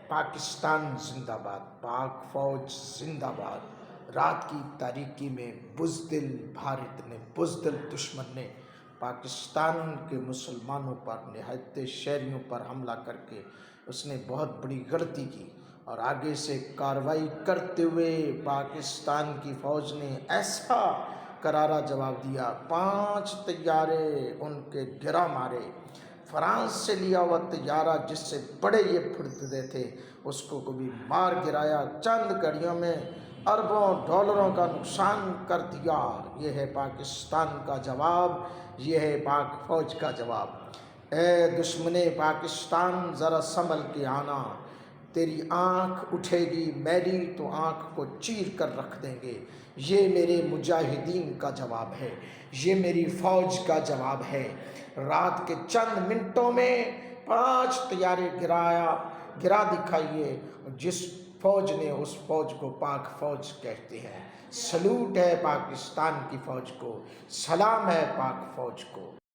پاکستان زندہ باد، پاک فوج زندہ باد۔ رات کی تاریکی میں بزدل بھارت نے، بزدل دشمن نے پاکستان کے مسلمانوں پر، نہایت شہریوں پر حملہ کر کے اس نے بہت بڑی غلطی کی، اور آگے سے کارروائی کرتے ہوئے پاکستان کی فوج نے ایسا کرارا جواب دیا، 5 طیارے ان کے گرا مارے۔ فرانس سے لیا ہوا طیارہ جس سے بڑے یہ پھرتے تھے، اس کو بھی مار گرایا، چند گھڑیوں میں اربوں ڈالروں کا نقصان کر دیا۔ یہ ہے پاکستان کا جواب، یہ ہے پاک فوج کا جواب۔ اے دشمن پاکستان ذرا سنبھل کے آنا، تیری آنکھ اٹھے گی میلی تو آنکھ کو چیر کر رکھ دیں گے۔ یہ میرے مجاہدین کا جواب ہے، یہ میری فوج کا جواب ہے۔ رات کے چند منٹوں میں 5 طیارے گرا دکھائیے، جس فوج نے، اس فوج کو پاک فوج کہتے ہیں۔ سلوٹ ہے پاکستان کی فوج کو، سلام ہے پاک فوج کو۔